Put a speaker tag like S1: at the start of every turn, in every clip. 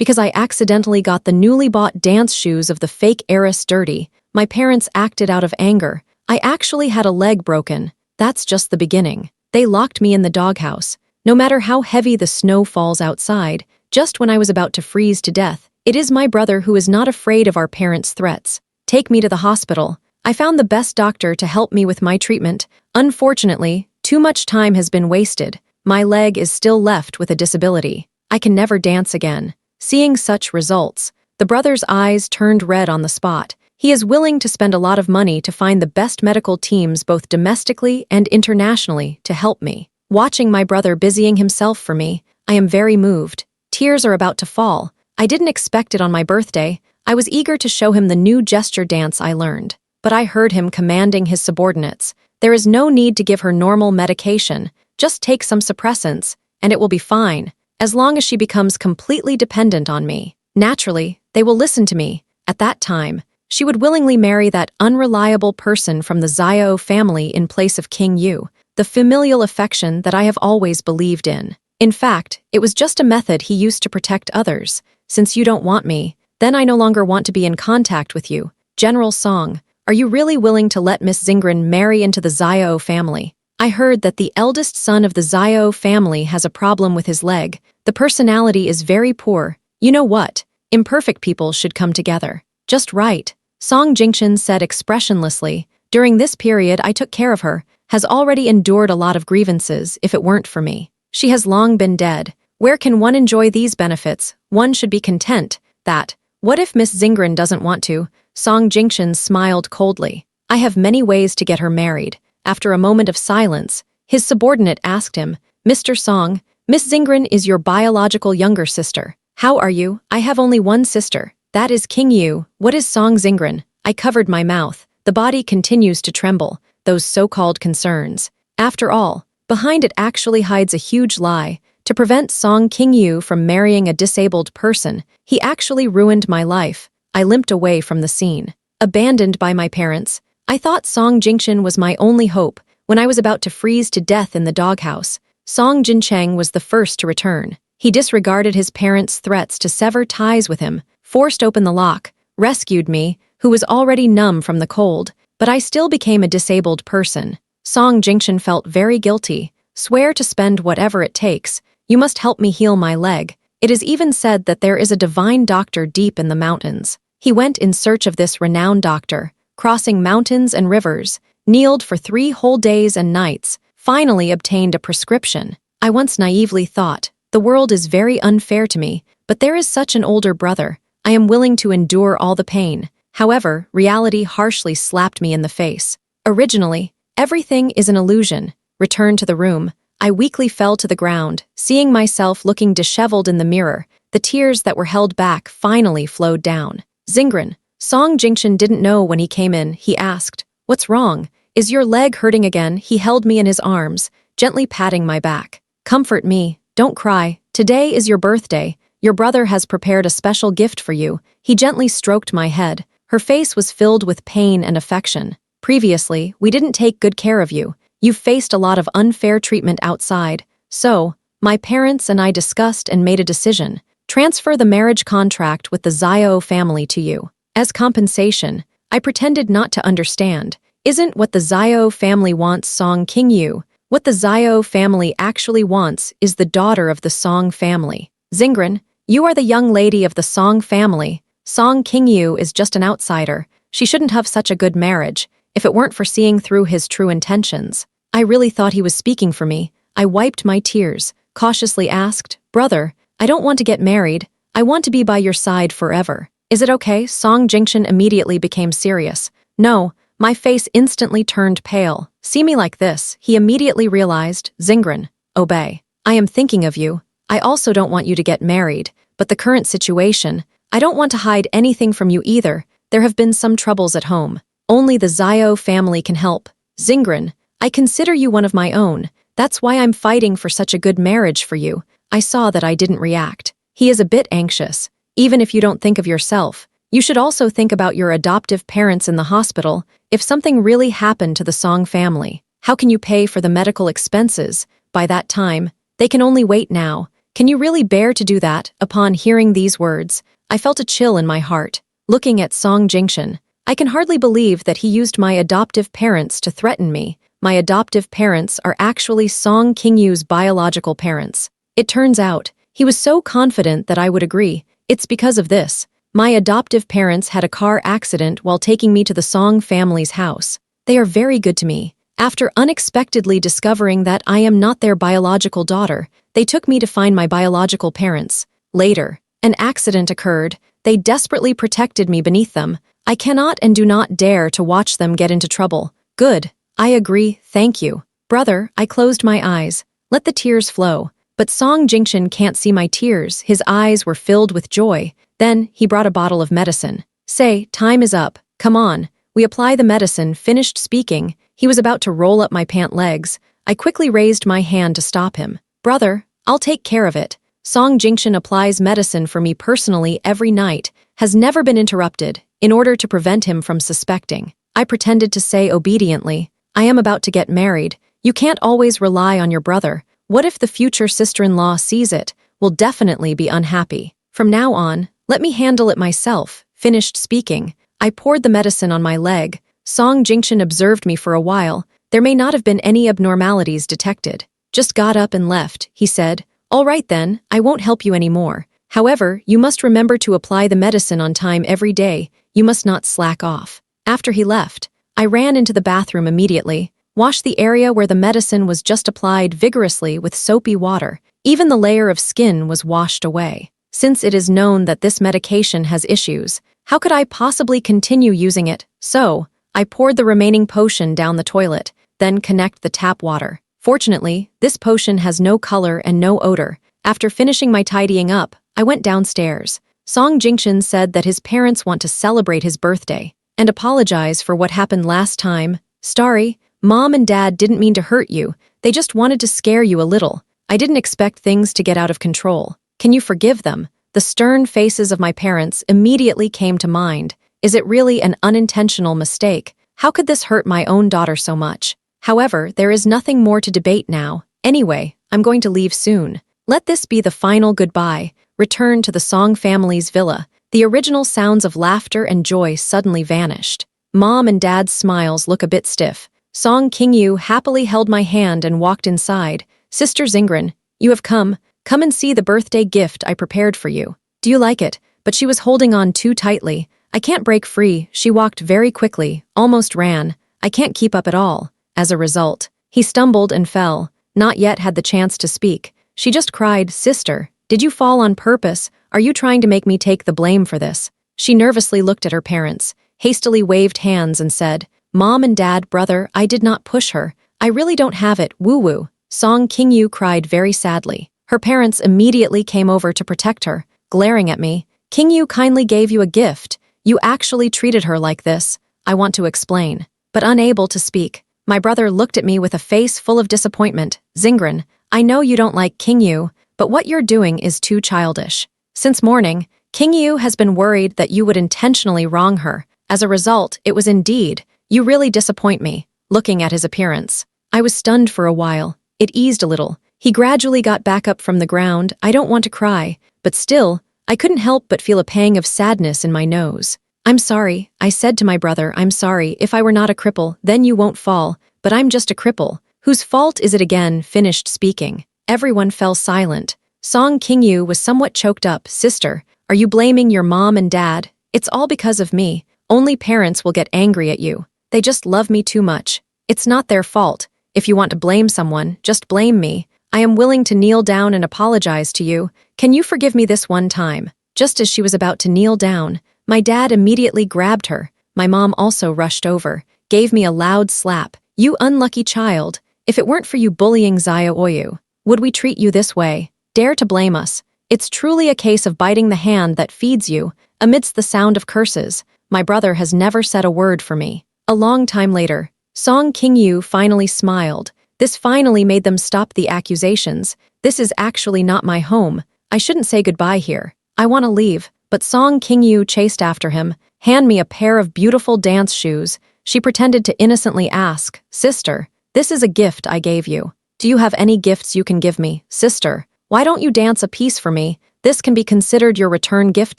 S1: because I accidentally got the newly bought dance shoes of the fake heiress dirty. My parents acted out of anger. I actually had a leg broken. That's just the beginning. They locked me in the doghouse. No matter how heavy the snow falls outside, just when I was about to freeze to death, it is my brother who is not afraid of our parents' threats. Take me to the hospital. I found the best doctor to help me with my treatment. Unfortunately, too much time has been wasted. My leg is still left with a disability. I can never dance again. Seeing such results, the brother's eyes turned red on the spot. He is willing to spend a lot of money to find the best medical teams both domestically and internationally to help me. Watching my brother busying himself for me, I am very moved. Tears are about to fall. I didn't expect it on my birthday. I was eager to show him the new gesture dance I learned. But I heard him commanding his subordinates. There is no need to give her normal medication. Just take some suppressants, and it will be fine, as long as she becomes completely dependent on me. Naturally, they will listen to me. At that time, she would willingly marry that unreliable person from the Xiao family in place of King Yu, the familial affection that I have always believed in. In fact, it was just a method he used to protect others. Since you don't want me, then I no longer want to be in contact with you. General Song, are you really willing to let Miss Xingren marry into the Xiao family? I heard that the eldest son of the Xiao family has a problem with his leg. The personality is very poor. You know what? Imperfect people should come together. Just right. Song Jingchen said expressionlessly. During this period I took care of her, has already endured a lot of grievances if it weren't for me. She has long been dead. Where can one enjoy these benefits? One should be content that. What if Miss Xingren doesn't want to? Song Jingchen smiled coldly. I have many ways to get her married. After a moment of silence, his subordinate asked him, Mr. Song, Miss Xingren is your biological younger sister. How are you? I have only one sister. That is King Yu. What is Song Xingren? I covered my mouth. The body continues to tremble. Those so-called concerns. After all, behind it actually hides a huge lie. To prevent Song King Yu from marrying a disabled person, he actually ruined my life. I limped away from the scene. Abandoned by my parents, I thought Song Jingchen was my only hope. When I was about to freeze to death in the doghouse, Song Jincheng was the first to return. He disregarded his parents' threats to sever ties with him, forced open the lock, rescued me, who was already numb from the cold, but I still became a disabled person. Song Jingchen felt very guilty. Swear to spend whatever it takes. You must help me heal my leg. It is even said that there is a divine doctor deep in the mountains. He went in search of this renowned doctor, crossing mountains and rivers, kneeled for 3 whole days and nights, finally obtained a prescription. I once naively thought, the world is very unfair to me, but there is such an older brother. I am willing to endure all the pain. However, reality harshly slapped me in the face. Originally, everything is an illusion. Return to the room. I weakly fell to the ground, seeing myself looking disheveled in the mirror. The tears that were held back finally flowed down. Xingren, Song Jingchen didn't know when he came in. He asked, What's wrong? Is your leg hurting again? He held me in his arms, gently patting my back. Comfort me. Don't cry. Today is your birthday. Your brother has prepared a special gift for you. He gently stroked my head. Her face was filled with pain and affection. Previously, we didn't take good care of you. You've faced a lot of unfair treatment outside. So, my parents and I discussed and made a decision. Transfer the marriage contract with the Xiao family to you. As compensation, I pretended not to understand. Isn't what the Xiao family wants Song King Yu? What the Xiao family actually wants is the daughter of the Song family. Xingren, you are the young lady of the Song family. Song King Yu is just an outsider. She shouldn't have such a good marriage, if it weren't for seeing through his true intentions. I really thought he was speaking for me. I wiped my tears, cautiously asked, Brother, I don't want to get married. I want to be by your side forever. Is it okay? Song Jingchen immediately became serious. No, my face instantly turned pale. See me like this. He immediately realized, Xingren, obey. I am thinking of you. I also don't want you to get married, but the current situation, I don't want to hide anything from you either. There have been some troubles at home. Only the Xiao family can help. Xingren, I consider you one of my own. That's why I'm fighting for such a good marriage for you. I saw that I didn't react. He is a bit anxious. Even if you don't think of yourself, you should also think about your adoptive parents in the hospital. If something really happened to the Song family, how can you pay for the medical expenses? By that time, they can only wait now. Can you really bear to do that?" Upon hearing these words, I felt a chill in my heart. Looking at Song Jingshan, I can hardly believe that he used my adoptive parents to threaten me. My adoptive parents are actually Song Kingyu's biological parents. It turns out, he was so confident that I would agree. It's because of this. My adoptive parents had a car accident while taking me to the Song family's house. They are very good to me. After unexpectedly discovering that I am not their biological daughter, they took me to find my biological parents. Later, an accident occurred. They desperately protected me beneath them. I cannot and do not dare to watch them get into trouble. Good. I agree, thank you. Brother, I closed my eyes. Let the tears flow. But Song Jingshan can't see my tears. His eyes were filled with joy. Then, he brought a bottle of medicine. Say, time is up. Come on. We apply the medicine. Finished speaking. He was about to roll up my pant legs. I quickly raised my hand to stop him. Brother, I'll take care of it. Song Jingshan applies medicine for me personally every night, has never been interrupted, in order to prevent him from suspecting. I pretended to say obediently, I am about to get married. You can't always rely on your brother. What if the future sister-in-law sees it? Will definitely be unhappy. From now on, let me handle it myself. Finished speaking. I poured the medicine on my leg. Song Jingshan observed me for a while. There may not have been any abnormalities detected. Just got up and left, he said. All right then, I won't help you anymore. However, you must remember to apply the medicine on time every day. You must not slack off. After he left, I ran into the bathroom immediately, washed the area where the medicine was just applied vigorously with soapy water. Even the layer of skin was washed away. Since it is known that this medication has issues, how could I possibly continue using it? So, I poured the remaining potion down the toilet, then connect the tap water. Fortunately, this potion has no color and no odor. After finishing my tidying up, I went downstairs. Song Jingshan said that his parents want to celebrate his birthday and apologize for what happened last time. Starry, Mom and Dad didn't mean to hurt you. They just wanted to scare you a little. I didn't expect things to get out of control. Can you forgive them? The stern faces of my parents immediately came to mind. Is it really an unintentional mistake? How could this hurt my own daughter so much? However, there is nothing more to debate now. Anyway, I'm going to leave soon. Let this be the final goodbye. Return to the Song family's villa. The original sounds of laughter and joy suddenly vanished. Mom and Dad's smiles look a bit stiff. Song Kingyu happily held my hand and walked inside. Sister Zingran, you have come. Come and see the birthday gift I prepared for you. Do you like it? But she was holding on too tightly. I can't break free. She walked very quickly, almost ran. I can't keep up at all. As a result, he stumbled and fell. Not yet had the chance to speak. She just cried, Sister, did you fall on purpose? Are you trying to make me take the blame for this? She nervously looked at her parents, hastily waved hands and said, Mom and Dad, brother, I did not push her. I really don't have it, woo-woo. Song Kingyu cried very sadly. Her parents immediately came over to protect her, glaring at me. Kingyu kindly gave you a gift. You actually treated her like this. I want to explain. But unable to speak, my brother looked at me with a face full of disappointment. Zingran, I know you don't like Kingyu, but what you're doing is too childish. Since morning, Kingyu has been worried that you would intentionally wrong her. As a result, it was indeed, you really disappoint me. Looking at his appearance, I was stunned for a while. It eased a little. He gradually got back up from the ground. I don't want to cry, but still, I couldn't help but feel a pang of sadness in my nose. I'm sorry, I said to my brother, I'm sorry. If I were not a cripple, then you won't fall, but I'm just a cripple. Whose fault is it again? Finished speaking. Everyone fell silent. Song Kingyu was somewhat choked up. Sister, are you blaming your mom and dad? It's all because of me. Only parents will get angry at you. They just love me too much. It's not their fault. If you want to blame someone, just blame me. I am willing to kneel down and apologize to you. Can you forgive me this one time? Just as she was about to kneel down, my dad immediately grabbed her. My mom also rushed over, gave me a loud slap. You unlucky child. If it weren't for you bullying Xia Oyu, would we treat you this way? Dare to blame us. It's truly a case of biting the hand that feeds you. Amidst the sound of curses, my brother has never said a word for me. A long time later, Song Kingyu finally smiled. This finally made them stop the accusations. This is actually not my home. I shouldn't say goodbye here. I want to leave. But Song Kingyu chased after him. Hand me a pair of beautiful dance shoes. She pretended to innocently ask, Sister, this is a gift I gave you. Do you have any gifts you can give me? Sister, Why don't you dance a piece for me? This can be considered your return gift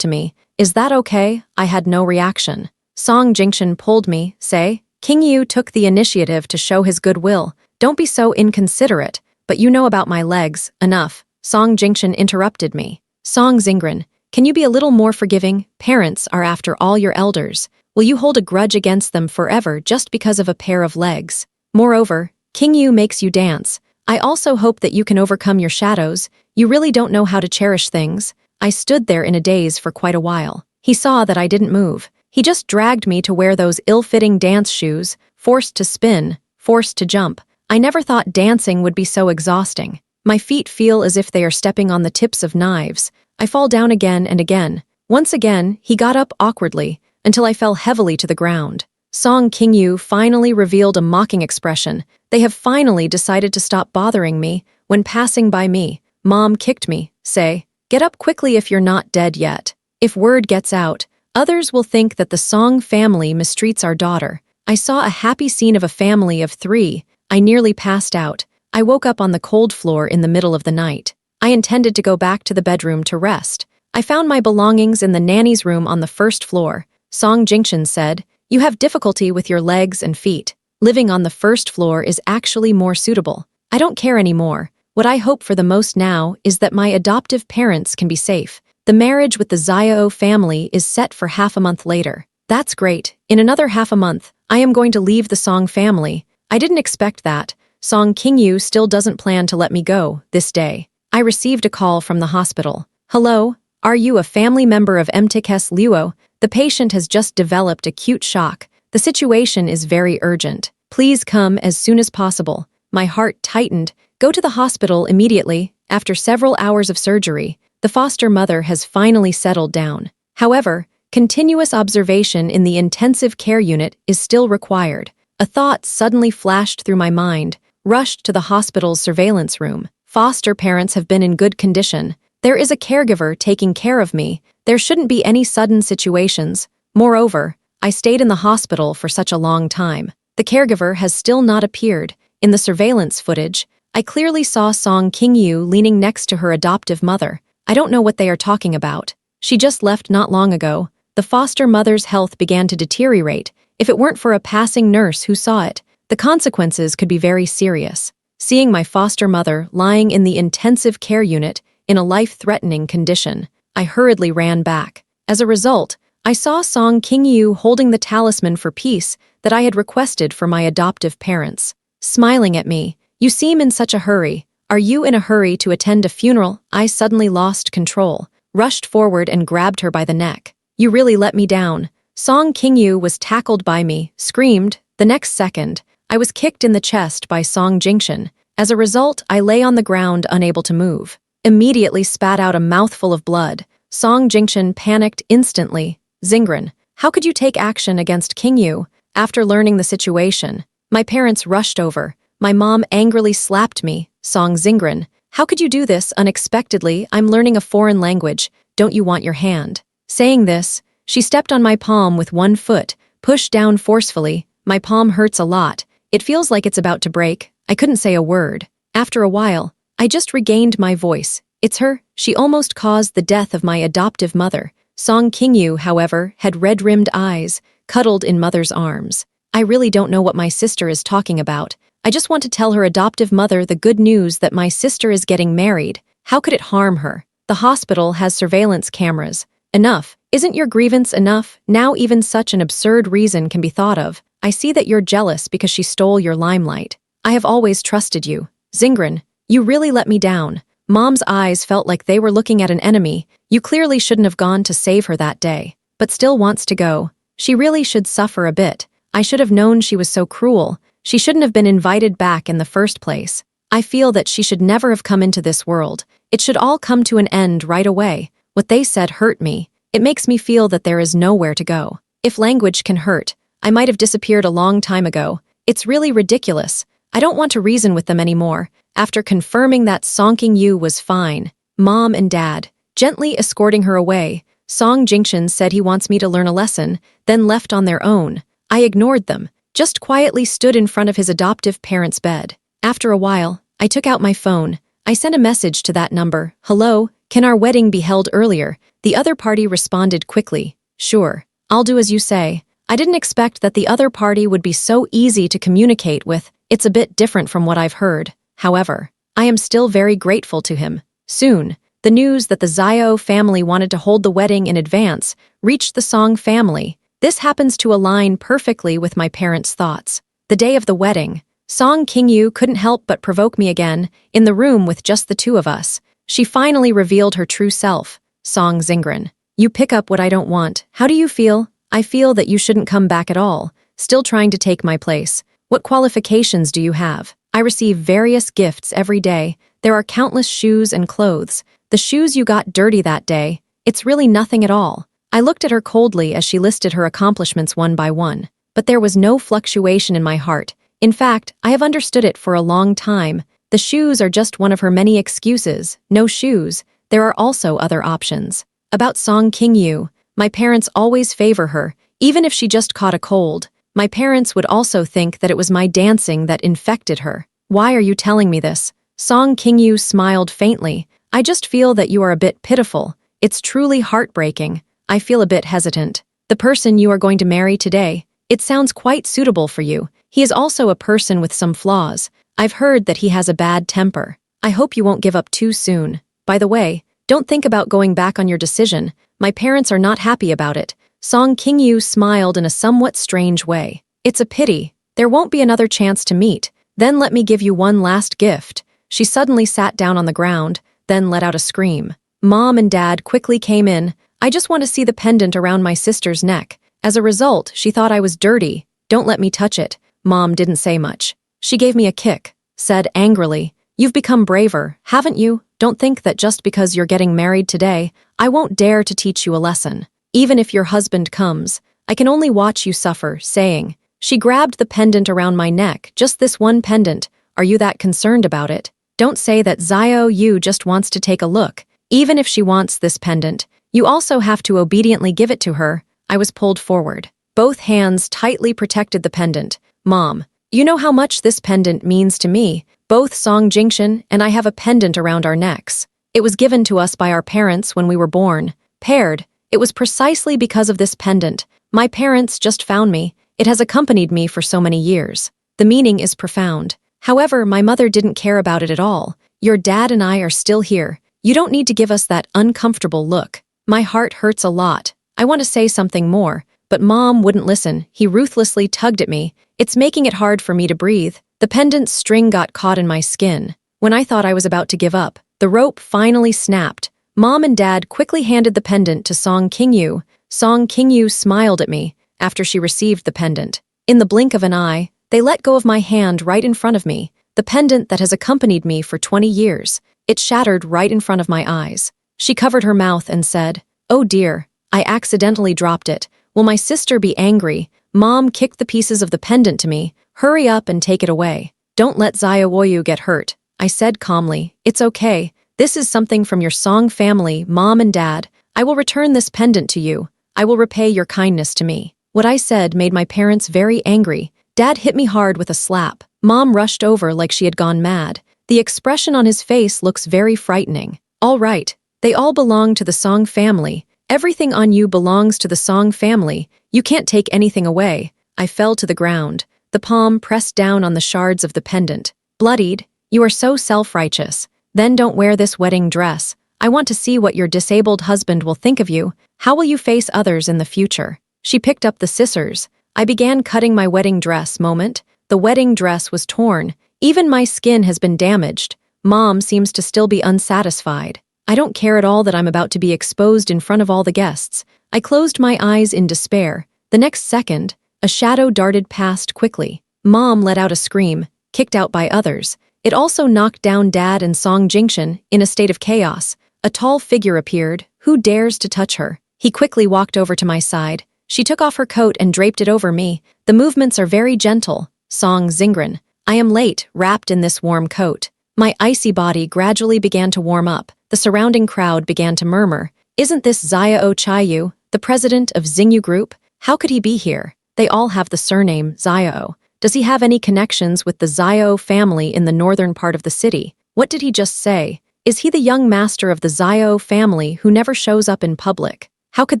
S1: to me. Is that okay? I had no reaction. Song Jingshin pulled me, say, King Yu took the initiative to show his goodwill. Don't be so inconsiderate, but you know about my legs, enough. Song Jingshin interrupted me. Song Zingren, can you be a little more forgiving? Parents are after all your elders. Will you hold a grudge against them forever just because of a pair of legs? Moreover, King Yu makes you dance. I also hope that you can overcome your shadows. You really don't know how to cherish things. I stood there in a daze for quite a while. He saw that I didn't move. He just dragged me to wear those ill-fitting dance shoes, forced to spin, forced to jump. I never thought dancing would be so exhausting. My feet feel as if they are stepping on the tips of knives. I fall down again and again. Once again, he got up awkwardly, until I fell heavily to the ground. Song King Yu finally revealed a mocking expression. They have finally decided to stop bothering me. When passing by me, Mom kicked me, say, get up quickly if you're not dead yet. If word gets out, others will think that the Song family mistreats our daughter. I saw a happy scene of a family of 3. I nearly passed out. I woke up on the cold floor in the middle of the night. I intended to go back to the bedroom to rest. I found my belongings in the nanny's room on the first floor. Song Jingshin said, you have difficulty with your legs and feet. Living on the first floor is actually more suitable. I don't care anymore. What I hope for the most now is that my adoptive parents can be safe. The marriage with the Xiao family is set for half a month later. That's great. In another half a month, I am going to leave the Song family. I didn't expect that. Song King Yu still doesn't plan to let me go this day. I received a call from the hospital. Hello? Are you a family member of MTKS Luo? The patient has just developed acute shock. The situation is very urgent. Please come as soon as possible. My heart tightened. Go to the hospital immediately. After several hours of surgery, the foster mother has finally settled down. However, continuous observation in the intensive care unit is still required. A thought suddenly flashed through my mind. Rushed to the hospital's surveillance room. Foster parents have been in good condition. There is a caregiver taking care of me. There shouldn't be any sudden situations. Moreover, I stayed in the hospital for such a long time. The caregiver has still not appeared. In the surveillance footage, I clearly saw Song King Yu leaning next to her adoptive mother. I don't know what they are talking about. She just left not long ago. The foster mother's health began to deteriorate. If it weren't for a passing nurse who saw it, the consequences could be very serious. Seeing my foster mother lying in the intensive care unit in a life-threatening condition, I hurriedly ran back. As a result, I saw Song King Yu holding the talisman for peace that I had requested for my adoptive parents. Smiling at me, you seem in such a hurry. Are you in a hurry to attend a funeral? I suddenly lost control, rushed forward and grabbed her by the neck. You really let me down. Song King Yu was tackled by me, screamed. The next second, I was kicked in the chest by Song Jingshin. As a result, I lay on the ground unable to move. Immediately spat out a mouthful of blood. Song Jingshin panicked instantly. Zingren, how could you take action against King Yu? After learning the situation, my parents rushed over. My mom angrily slapped me. Song Zingren, how could you do this unexpectedly? I'm learning a foreign language. Don't you want your hand? Saying this, she stepped on my palm with one foot, pushed down forcefully. My palm hurts a lot. It feels like it's about to break. I couldn't say a word. After a while, I just regained my voice. It's her. She almost caused the death of my adoptive mother. Song King Yu, however, had red-rimmed eyes, cuddled in mother's arms. I really don't know what my sister is talking about. I just want to tell her adoptive mother the good news that my sister is getting married. How could it harm her? The hospital has surveillance cameras. Enough. Isn't your grievance enough? Now even such an absurd reason can be thought of. I see that you're jealous because she stole your limelight. I have always trusted you. Zingren, you really let me down. Mom's eyes felt like they were looking at an enemy. You clearly shouldn't have gone to save her that day, but still wants to go. She really should suffer a bit. I should have known she was so cruel. She shouldn't have been invited back in the first place. I feel that she should never have come into this world. It should all come to an end right away. What they said hurt me. It makes me feel that there is nowhere to go. If language can hurt, I might have disappeared a long time ago. It's really ridiculous. I don't want to reason with them anymore. After confirming that Song King Yu was fine, Mom and Dad, gently escorting her away, Song Jingshin said he wants me to learn a lesson, then left on their own. I ignored them, just quietly stood in front of his adoptive parents' bed. After a while, I took out my phone. I sent a message to that number. Hello, can our wedding be held earlier? The other party responded quickly. Sure, I'll do as you say. I didn't expect that the other party would be so easy to communicate with. It's a bit different from what I've heard. However, I am still very grateful to him. Soon, the news that the Xiao family wanted to hold the wedding in advance reached the Song family. This happens to align perfectly with my parents' thoughts. The day of the wedding, Song Qingyu couldn't help but provoke me again, in the room with just the two of us. She finally revealed her true self. Song Xingren. You pick up what I don't want. How do you feel? I feel that you shouldn't come back at all, still trying to take my place. What qualifications do you have? I receive various gifts every day. There are countless shoes and clothes. The shoes you got dirty that day, it's really nothing at all. I looked at her coldly as she listed her accomplishments one by one, but there was no fluctuation in my heart. In fact, I have understood it for a long time. The shoes are just one of her many excuses. No shoes. There are also other options. About Song Qingyu, my parents always favor her, even if she just caught a cold. My parents would also think that it was my dancing that infected her. Why are you telling me this? Song Qingyu smiled faintly. I just feel that you are a bit pitiful. It's truly heartbreaking. I feel a bit hesitant. The person you are going to marry today, it sounds quite suitable for you. He is also a person with some flaws. I've heard that he has a bad temper. I hope you won't give up too soon. By the way, don't think about going back on your decision. My parents are not happy about it. Song Qingyu smiled in a somewhat strange way. It's a pity. There won't be another chance to meet. Then let me give you one last gift. She suddenly sat down on the ground, then let out a scream. Mom and Dad quickly came in. I just want to see the pendant around my sister's neck. As a result, she thought I was dirty. Don't let me touch it. Mom didn't say much. She gave me a kick, said angrily, You've become braver, haven't you? Don't think that just because you're getting married today, I won't dare to teach you a lesson. Even if your husband comes, I can only watch you suffer, saying. She grabbed the pendant around my neck, just this one pendant. Are you that concerned about it? Don't say that Xiao Yu just wants to take a look. Even if she wants this pendant, you also have to obediently give it to her. I was pulled forward. Both hands tightly protected the pendant. Mom, you know how much this pendant means to me. Both Song Jingshan and I have a pendant around our necks. It was given to us by our parents when we were born. Paired, it was precisely because of this pendant. My parents just found me. It has accompanied me for so many years. The meaning is profound. However, my mother didn't care about it at all. Your dad and I are still here. You don't need to give us that uncomfortable look. My heart hurts a lot. I want to say something more, but Mom wouldn't listen. He ruthlessly tugged at me. It's making it hard for me to breathe. The pendant's string got caught in my skin. When I thought I was about to give up, the rope finally snapped. Mom and Dad quickly handed the pendant to Song Qingyu. Song Qingyu smiled at me after she received the pendant. In the blink of an eye, they let go of my hand right in front of me, the pendant that has accompanied me for 20 years. It shattered right in front of my eyes. She covered her mouth and said, Oh dear, I accidentally dropped it. Will my sister be angry? Mom kicked the pieces of the pendant to me. Hurry up and take it away. Don't let Xiao Yu get hurt. I said calmly, It's okay. This is something from your Song family, Mom and Dad. I will return this pendant to you. I will repay your kindness to me. What I said made my parents very angry. Dad hit me hard with a slap. Mom rushed over like she had gone mad. The expression on his face looks very frightening. All right, they all belong to the Song family. Everything on you belongs to the Song family. You can't take anything away. I fell to the ground. The palm pressed down on the shards of the pendant. Bloodied, you are so self-righteous. Then don't wear this wedding dress. I want to see what your disabled husband will think of you. How will you face others in the future? She picked up the scissors. I began cutting my wedding dress. The wedding dress was torn. Even my skin has been damaged. Mom seems to still be unsatisfied. I don't care at all that I'm about to be exposed in front of all the guests. I closed my eyes in despair. The next second, a shadow darted past quickly. Mom let out a scream, kicked out by others. It also knocked down Dad and Song Jingshan in a state of chaos. A tall figure appeared. Who dares to touch her? He quickly walked over to my side. She took off her coat and draped it over me. The movements are very gentle. Song Xingren. I am late, wrapped in this warm coat. My icy body gradually began to warm up. The surrounding crowd began to murmur. Isn't this Xiao Chayu, the president of Xingyu Group? How could he be here? They all have the surname Xiao. Does he have any connections with the Xiao family in the northern part of the city? What did he just say? Is he the young master of the Zio family who never shows up in public? How could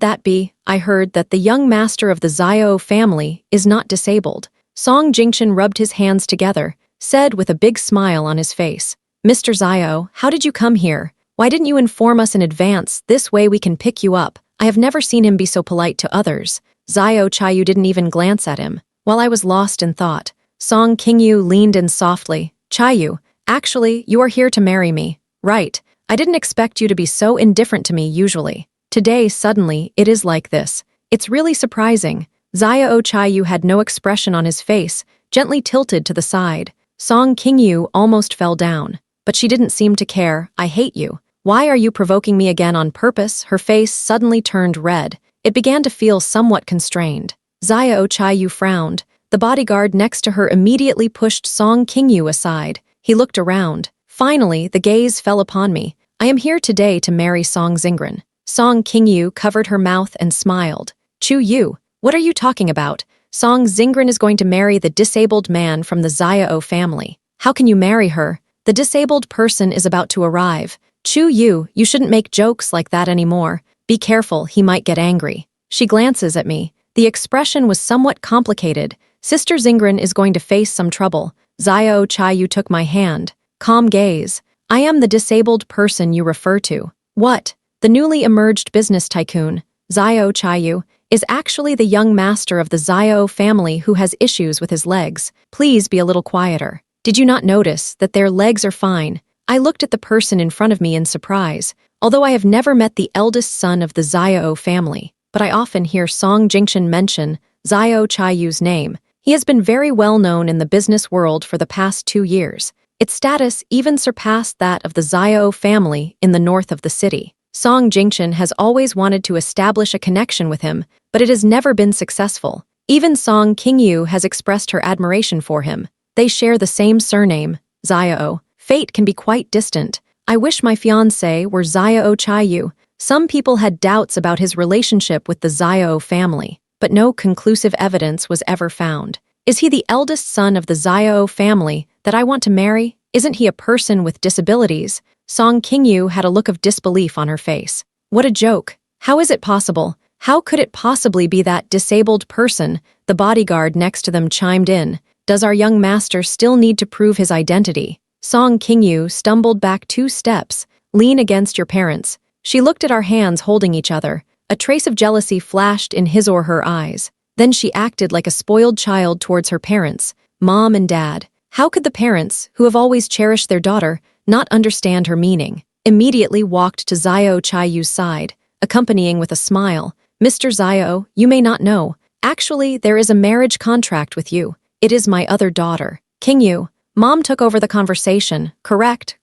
S1: that be? I heard that the young master of the Zio family is not disabled. Song Jingchen rubbed his hands together, said with a big smile on his face. Mr. Zio, how did you come here? Why didn't you inform us in advance? This way we can pick you up. I have never seen him be so polite to others. Zio Chayu didn't even glance at him. While I was lost in thought, Song Qingyu leaned in softly. Chayu, actually, you are here to marry me. Right. I didn't expect you to be so indifferent to me usually. Today, suddenly, it is like this. It's really surprising. Zio Chayu had no expression on his face, gently tilted to the side. Song Qingyu almost fell down. But she didn't seem to care. I hate you. Why are you provoking me again on purpose? Her face suddenly turned red. It began to feel somewhat constrained. Zio Chayu frowned. The bodyguard next to her immediately pushed Song Qingyu aside. He looked around. Finally, the gaze fell upon me. I am here today to marry Song Xingren. Song Qingyu covered her mouth and smiled. Chu Yu, what are you talking about? Song Xingren is going to marry the disabled man from the Zio family. How can you marry her? The disabled person is about to arrive. Chu Yu, you shouldn't make jokes like that anymore. Be careful, he might get angry. She glances at me. The expression was somewhat complicated. Sister Xingren is going to face some trouble. Zio Chayu took my hand. Calm gaze. I am the disabled person you refer to. What? The newly emerged business tycoon, Zio Chayu, is actually the young master of the Zio family who has issues with his legs. Please be a little quieter. Did you not notice that their legs are fine? I looked at the person in front of me in surprise. Although I have never met the eldest son of the Zio family, but I often hear Song Jingchen mention Zio Chayu's name. He has been very well known in the business world for the past 2 years. Its status even surpassed that of the Zio family in the north of the city. Song Jingchen has always wanted to establish a connection with him, but it has never been successful. Even Song Qingyu has expressed her admiration for him. They share the same surname, Zio. Fate can be quite distant. I wish my fiancé were Zio Chayu. Some people had doubts about his relationship with the Zio family, but no conclusive evidence was ever found. Is he the eldest son of the Zio family that I want to marry? Isn't he a person with disabilities? Song Qingyu had a look of disbelief on her face. What a joke. How is it possible? How could it possibly be that disabled person? The bodyguard next to them chimed in. Does our young master still need to prove his identity? Song Qingyu stumbled back 2 steps. Lean against your parents. She looked at our hands holding each other. A trace of jealousy flashed in his or her eyes. Then she acted like a spoiled child towards her parents, mom and dad. How could the parents, who have always cherished their daughter, not understand her meaning? Immediately walked to Zio Chayu's side, accompanying with a smile. Mr. Zio, you may not know. Actually, there is a marriage contract with you. It is my other daughter. Qingyu. Mom took over the conversation. Correct,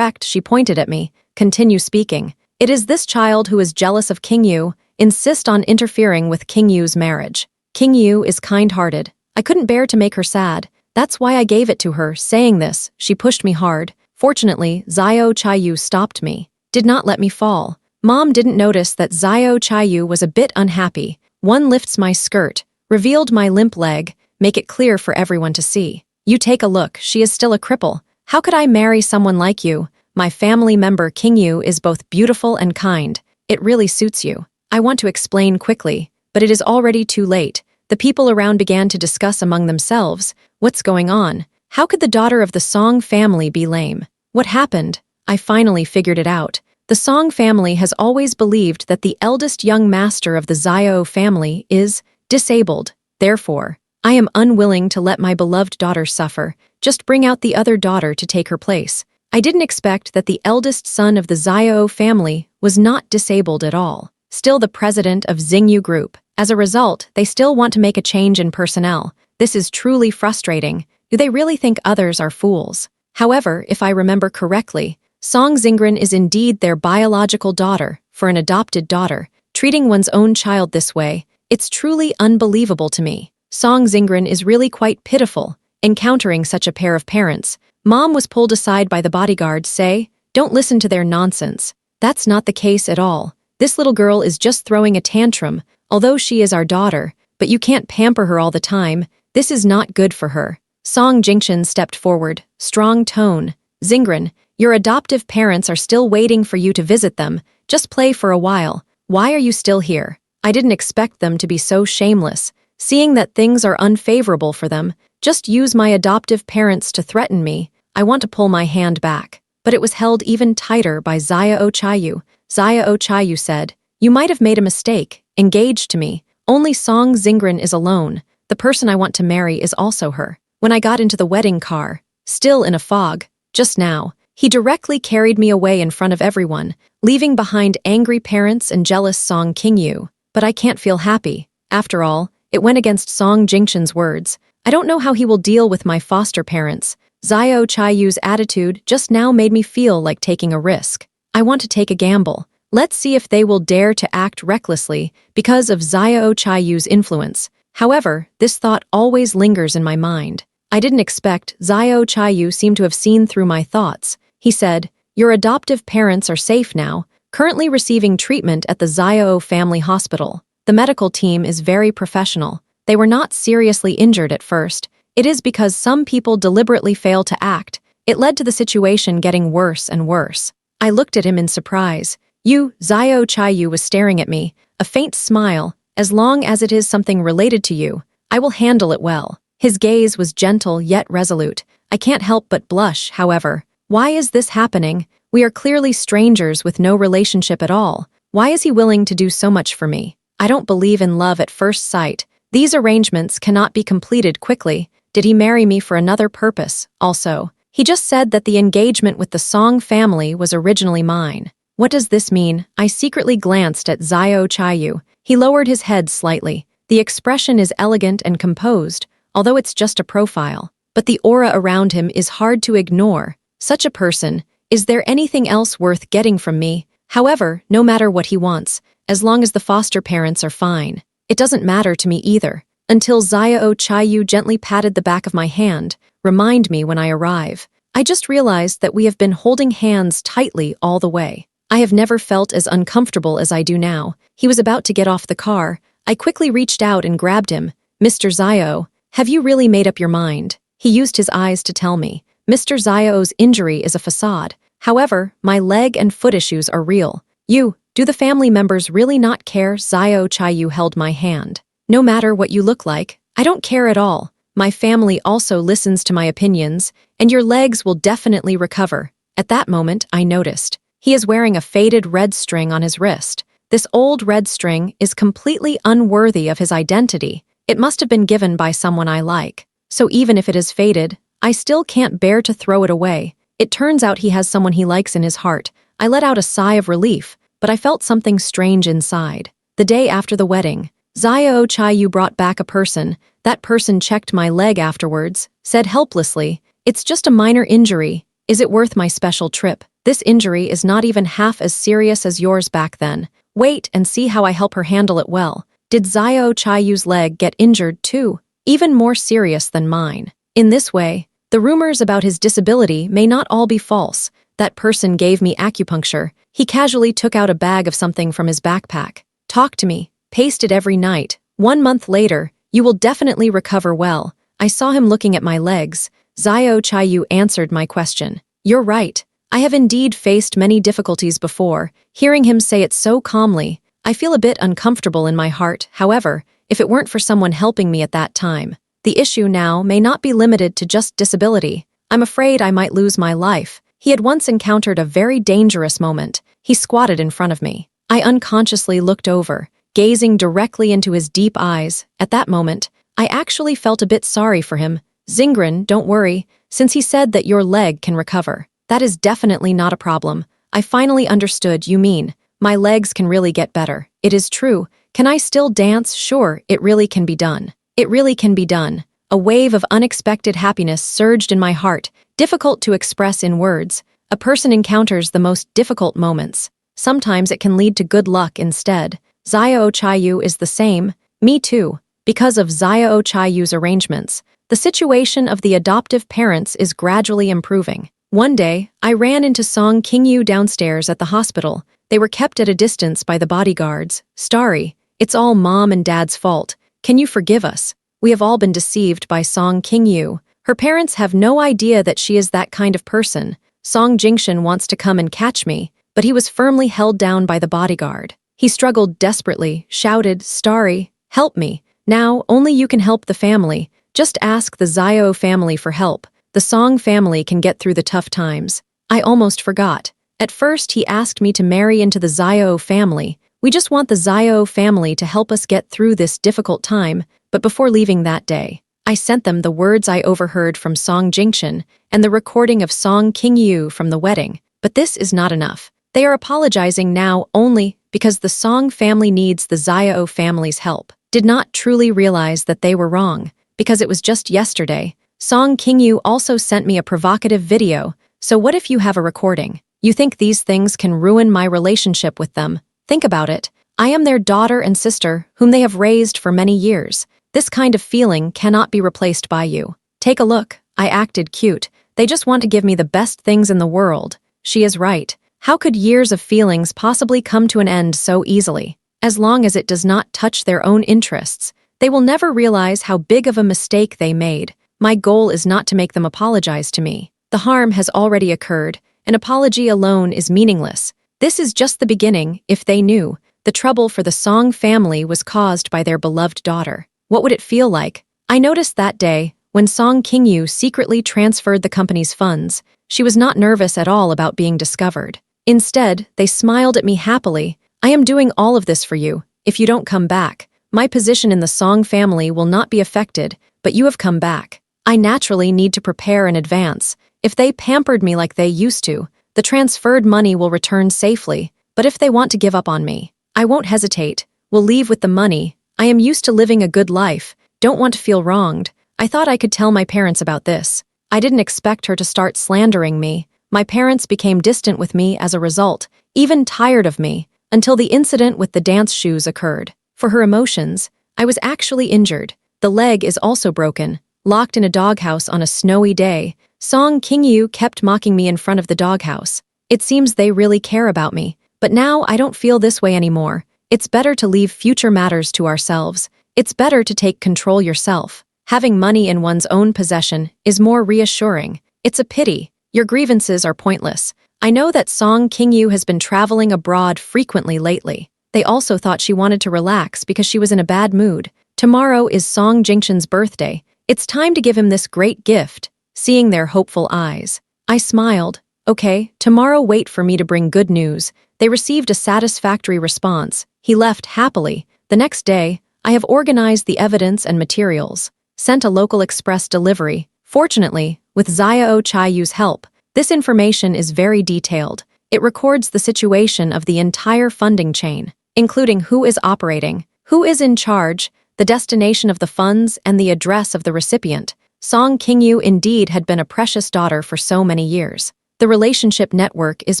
S1: she pointed at me. Continue speaking. It is this child who is jealous of Qingyu, insist on interfering with Qingyu's marriage. Qingyu is kind-hearted. I couldn't bear to make her sad. That's why I gave it to her. Saying this, she pushed me hard. Fortunately, Zio Chayu stopped me. Did not let me fall. Mom didn't notice that Zio Chayu was a bit unhappy. One lifts my skirt, revealed my limp leg, make it clear for everyone to see. You take a look, she is still a cripple. How could I marry someone like you? My family member Qingyu is both beautiful and kind. It really suits you. I want to explain quickly, but it is already too late. The people around began to discuss among themselves. What's going on? How could the daughter of the Song family be lame? What happened? I finally figured it out. The Song family has always believed that the eldest young master of the Zio family is disabled. Therefore, I am unwilling to let my beloved daughter suffer. Just bring out the other daughter to take her place. I didn't expect that the eldest son of the Zio family was not disabled at all. Still the president of Xingyu Group. As a result, they still want to make a change in personnel. This is truly frustrating. Do they really think others are fools? However, if I remember correctly, Song Xingren is indeed their biological daughter. For an adopted daughter, treating one's own child this way, it's truly unbelievable to me. Song Xingren is really quite pitiful, encountering such a pair of parents. Mom was pulled aside by the bodyguard, say, don't listen to their nonsense. That's not the case at all. This little girl is just throwing a tantrum, although she is our daughter, but you can't pamper her all the time. This is not good for her. Song Jingchen stepped forward, strong tone. Xingren, Your adoptive parents are still waiting for you to visit them. Just play for a while. Why are you still here? I didn't expect them to be so shameless. Seeing that things are unfavorable for them, just use my adoptive parents to threaten me. I want to pull my hand back. But it was held even tighter by Xiao Chayu. Xiao Chayu said, "You might have made a mistake. Engaged to me. Only Song Xingren is alone. The person I want to marry is also her." When I got into the wedding car, still in a fog, just now, he directly carried me away in front of everyone, leaving behind angry parents and jealous Song Qingyu. But I can't feel happy. After all, it went against Song Jingshan's words. I don't know how he will deal with my foster parents. Xiao Chaiyu's attitude just now made me feel like taking a risk. I want to take a gamble. Let's see if they will dare to act recklessly because of Xiao Chaiyu's influence. However, this thought always lingers in my mind. I didn't expect Xiao Chayu seemed to have seen through my thoughts. He said, "Your adoptive parents are safe now, currently receiving treatment at the Xiao Family Hospital. The medical team is very professional. They were not seriously injured at first. It is because some people deliberately fail to act. It led to the situation getting worse and worse." I looked at him in surprise. Xiao Chayu was staring at me, a faint smile. "As long as it is something related to you, I will handle it well." His gaze was gentle yet resolute. I can't help but blush, however. Why is this happening? We are clearly strangers with no relationship at all. Why is he willing to do so much for me? I don't believe in love at first sight. These arrangements cannot be completed quickly. Did he marry me for another purpose? Also, he just said that the engagement with the Song family was originally mine. What does this mean? I secretly glanced at Xiao Chayu. He lowered his head slightly. The expression is elegant and composed, although it's just a profile. But the aura around him is hard to ignore. Such a person, is there anything else worth getting from me? However, no matter what he wants, as long as the foster parents are fine, it doesn't matter to me either. Until Xiao Chayu gently patted the back of my hand, remind me when I arrive. I just realized that we have been holding hands tightly all the way. I have never felt as uncomfortable as I do now. He was about to get off the car. I quickly reached out and grabbed him. "Mr. Xiao, have you really made up your mind?" He used his eyes to tell me. Mr. Xiao's injury is a facade. However, my leg and foot issues are real. Do the family members really not care? Xiao Chayu held my hand. "No matter what you look like, I don't care at all. My family also listens to my opinions, and your legs will definitely recover." At that moment, I noticed. He is wearing a faded red string on his wrist. This old red string is completely unworthy of his identity. It must have been given by someone I like. So even if it is faded, I still can't bear to throw it away. It turns out he has someone he likes in his heart. I let out a sigh of relief, but I felt something strange inside. The day after the wedding, Xiao Chayu brought back a person. That person checked my leg afterwards, said helplessly, "It's just a minor injury. Is it worth my special trip? This injury is not even half as serious as yours back then. Wait and see how I help her handle it well." Did Xiao Chayu's leg get injured too? Even more serious than mine. In this way, the rumors about his disability may not all be false. That person gave me acupuncture. He casually took out a bag of something from his backpack. "Talk to me. Paste it every night. 1 month later, you will definitely recover well." I saw him looking at my legs. Xiao Chayu answered my question. "You're right. I have indeed faced many difficulties before." Hearing him say it so calmly, I feel a bit uncomfortable in my heart. However, if it weren't for someone helping me at that time, the issue now may not be limited to just disability. I'm afraid I might lose my life. He had once encountered a very dangerous moment. He squatted in front of me. I unconsciously looked over, gazing directly into his deep eyes. At that moment, I actually felt a bit sorry for him. "Xingren, don't worry, since he said that your leg can recover. That is definitely not a problem. I finally understood you mean. My legs can really get better. It is true. Can I still dance? Sure, it really can be done. It really can be done." A wave of unexpected happiness surged in my heart, difficult to express in words. A person encounters the most difficult moments. Sometimes it can lead to good luck instead. Xiao Chayu is the same. Me too. Because of Xiao Chayu's arrangements, the situation of the adoptive parents is gradually improving. One day, I ran into Song Qingyu downstairs at the hospital. They were kept at a distance by the bodyguards. "Starry, it's all Mom and Dad's fault. Can you forgive us? We have all been deceived by Song Qingyu. Her parents have no idea that she is that kind of person." Song Jingshan wants to come and catch me, but he was firmly held down by the bodyguard. He struggled desperately, shouted, Starry, help me. Now, only you can help the family. Just ask the Xiao family for help. The Song family can get through the tough times. I almost forgot. At first, he asked me to marry into the Xiao family. We just want the Xiao family to help us get through this difficult time, but before leaving that day, I sent them the words I overheard from Song Jingshan and the recording of Song Qingyu from the wedding. But this is not enough. They are apologizing now only because the Song family needs the Xiao family's help. Did not truly realize that they were wrong, because it was just yesterday. Song Qingyu also sent me a provocative video, so what if you have a recording? You think these things can ruin my relationship with them? Think about it. I am their daughter and sister, whom they have raised for many years. This kind of feeling cannot be replaced by you. Take a look. I acted cute. They just want to give me the best things in the world. She is right. How could years of feelings possibly come to an end so easily? As long as it does not touch their own interests, they will never realize how big of a mistake they made. My goal is not to make them apologize to me. The harm has already occurred. An apology alone is meaningless. This is just the beginning. If they knew, the trouble for the Song family was caused by their beloved daughter. What would it feel like? I noticed that day, when Song Qingyu secretly transferred the company's funds, she was not nervous at all about being discovered. Instead, they smiled at me happily. I am doing all of this for you. If you don't come back, my position in the Song family will not be affected, but you have come back. I naturally need to prepare in advance. If they pampered me like they used to, the transferred money will return safely, but if they want to give up on me, I won't hesitate. We'll leave with the money. I am used to living a good life, don't want to feel wronged. I thought I could tell my parents about this. I didn't expect her to start slandering me. My parents became distant with me as a result, even tired of me, until the incident with the dance shoes occurred. For her emotions, I was actually injured. The leg is also broken, locked in a doghouse on a snowy day. Song Qingyu kept mocking me in front of the doghouse. It seems they really care about me, but now I don't feel this way anymore. It's better to leave future matters to ourselves. It's better to take control yourself. Having money in one's own possession is more reassuring. It's a pity. Your grievances are pointless. I know that Song Qingyu has been traveling abroad frequently lately. They also thought she wanted to relax because she was in a bad mood. Tomorrow is Song Jingshan's birthday. It's time to give him this great gift. Seeing their hopeful eyes, I smiled. Okay, tomorrow wait for me to bring good news. They received a satisfactory response. He left happily. The next day, I have organized the evidence and materials, sent a local express delivery. Fortunately, with Xiao Chaiyu's help, this information is very detailed. It records the situation of the entire funding chain, including who is operating, who is in charge, the destination of the funds, and the address of the recipient. Song Qingyu indeed had been a precious daughter for so many years. The relationship network is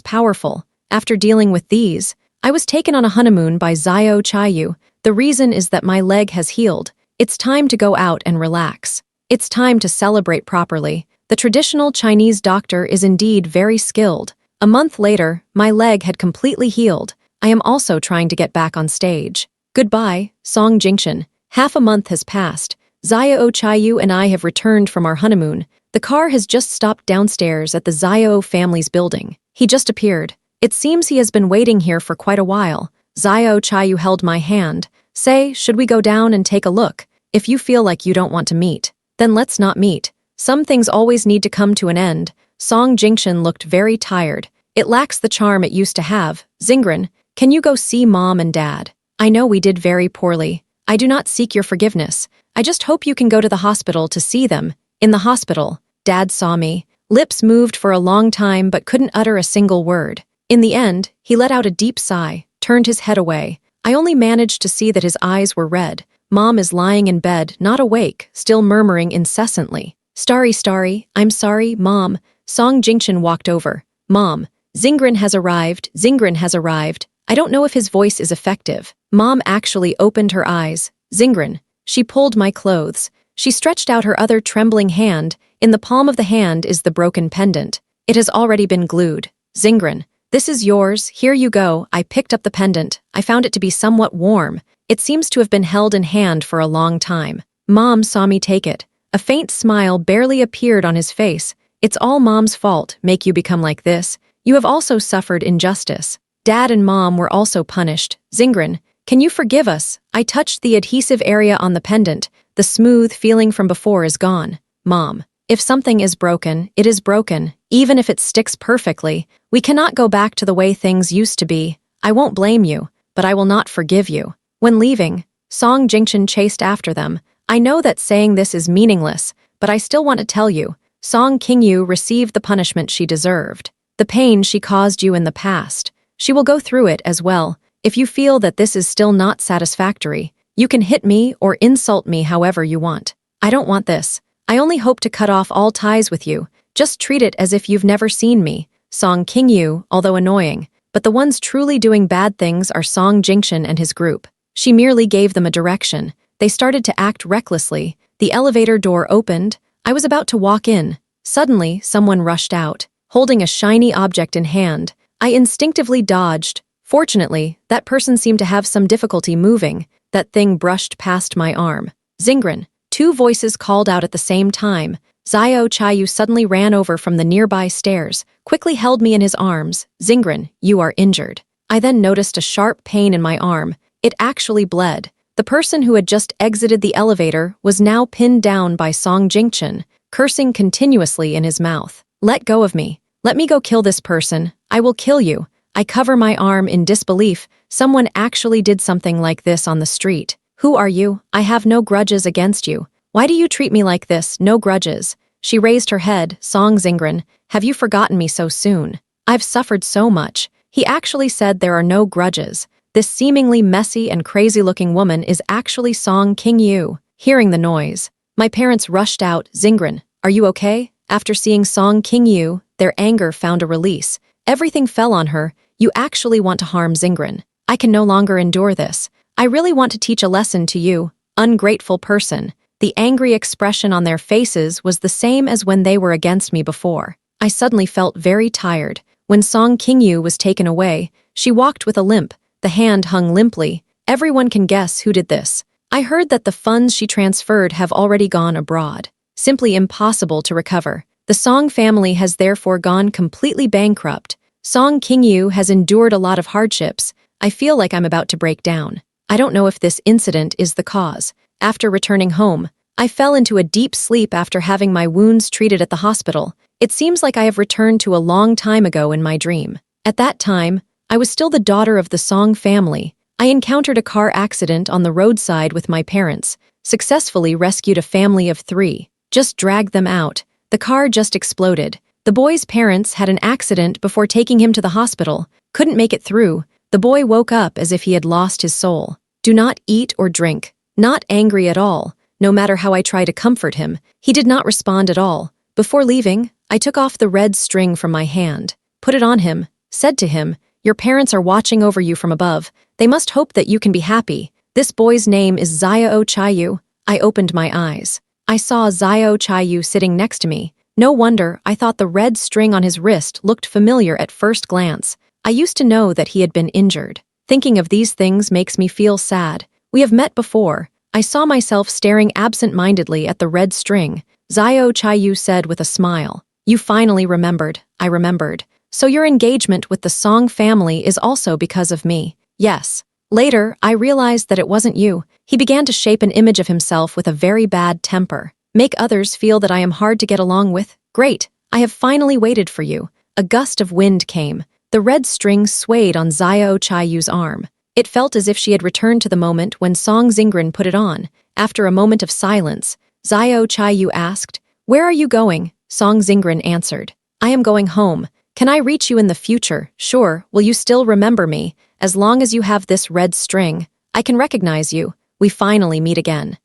S1: powerful. After dealing with these, I was taken on a honeymoon by Xiao Chaiyu. The reason is that my leg has healed. It's time to go out and relax. It's time to celebrate properly. The traditional Chinese doctor is indeed very skilled. A month later, my leg had completely healed. I am also trying to get back on stage. Goodbye, Song Jingshan. Half a month has passed. Xiao Chaiyu and I have returned from our honeymoon. The car has just stopped downstairs at the Xiao family's building. He just appeared. It seems he has been waiting here for quite a while. Xiao Chaiyu held my hand. Say, should we go down and take a look? If you feel like you don't want to meet, then let's not meet. Some things always need to come to an end. Song Jingshan looked very tired. It lacks the charm it used to have. Zingran, can you go see Mom and Dad? I know we did very poorly. I do not seek your forgiveness. I just hope you can go to the hospital to see them. In the hospital, Dad saw me. Lips moved for a long time but couldn't utter a single word. In the end, he let out a deep sigh, turned his head away. I only managed to see that his eyes were red. Mom is lying in bed, not awake, still murmuring incessantly. Starry, I'm sorry, Mom. Song Jingshan walked over. Mom, Zingran has arrived. I don't know if his voice is effective. Mom actually opened her eyes. Zingran. She pulled my clothes. She stretched out her other trembling hand. In the palm of the hand is the broken pendant. It has already been glued. Zingran. This is yours, here you go. I picked up the pendant. I found it to be somewhat warm. It seems to have been held in hand for a long time. Mom saw me take it. A faint smile barely appeared on his face. It's all mom's fault, make you become like this. You have also suffered injustice. Dad and mom were also punished. Zingran, can you forgive us? I touched the adhesive area on the pendant. The smooth feeling from before is gone. Mom, if something is broken, it is broken. Even if it sticks perfectly, we cannot go back to the way things used to be. I won't blame you, but I will not forgive you. When leaving, Song Jingchen chased after them. I know that saying this is meaningless, but I still want to tell you, Song Qingyu received the punishment she deserved. The pain she caused you in the past. She will go through it as well. If you feel that this is still not satisfactory, you can hit me or insult me however you want. I don't want this. I only hope to cut off all ties with you. Just treat it as if you've never seen me. Song Qingyu, although annoying, but the ones truly doing bad things are Song Jingchen and his group. She merely gave them a direction. They started to act recklessly. The elevator door opened. I was about to walk in. Suddenly, someone rushed out, holding a shiny object in hand. I instinctively dodged. Fortunately, that person seemed to have some difficulty moving. That thing brushed past my arm. Zingran. Two voices called out at the same time. Xiao Chayu suddenly ran over from the nearby stairs, quickly held me in his arms. Zingran, you are injured. I then noticed a sharp pain in my arm. It actually bled. The person who had just exited the elevator was now pinned down by Song Jingchen, cursing continuously in his mouth. Let go of me. Let me go kill this person. I will kill you. I cover my arm in disbelief. Someone actually did something like this on the street. Who are you? I have no grudges against you. Why do you treat me like this? No grudges. She raised her head. Song Zingran, have you forgotten me so soon? I've suffered so much. He actually said there are no grudges. This seemingly messy and crazy-looking woman is actually Song Qingyu. Hearing the noise, my parents rushed out. Zingran, are you okay? After seeing Song Qingyu, their anger found a release. Everything fell on her. You actually want to harm Zingran. I can no longer endure this. I really want to teach a lesson to you, ungrateful person. The angry expression on their faces was the same as when they were against me before. I suddenly felt very tired. When Song Qingyu was taken away, she walked with a limp. The hand hung limply. Everyone can guess who did this. I heard that the funds she transferred have already gone abroad. Simply impossible to recover. The Song family has therefore gone completely bankrupt. Song Qingyu has endured a lot of hardships. I feel like I'm about to break down. I don't know if this incident is the cause. After returning home, I fell into a deep sleep after having my wounds treated at the hospital. It seems like I have returned to a long time ago in my dream. At that time, I was still the daughter of the Song family. I encountered a car accident on the roadside with my parents, successfully rescued a family of 3, just dragged them out. The car just exploded. The boy's parents had an accident before taking him to the hospital, couldn't make it through. The boy woke up as if he had lost his soul. Do not eat or drink. Not angry at all. No matter how I try to comfort him, he did not respond at all. Before leaving, I took off the red string from my hand, put it on him, said to him, your parents are watching over you from above. They must hope that you can be happy. This boy's name is Xiao Chayu. I opened my eyes. I saw Xiao Chayu sitting next to me. No wonder I thought the red string on his wrist looked familiar at first glance. I used to know that he had been injured. Thinking of these things makes me feel sad. We have met before. I saw myself staring absent-mindedly at the red string. Xiao Chayu said with a smile. You finally remembered. I remembered. So your engagement with the Song family is also because of me. Yes. Later, I realized that it wasn't you. He began to shape an image of himself with a very bad temper. Make others feel that I am hard to get along with? Great. I have finally waited for you. A gust of wind came. The red string swayed on Xiao Chayu's arm. It felt as if she had returned to the moment when Song Zingran put it on. After a moment of silence, Xiao Chayu asked, Where are you going? Song Zingran answered, I am going home. Can I reach you in the future? Sure. Will you still remember me? As long as you have this red string, I can recognize you. We finally meet again.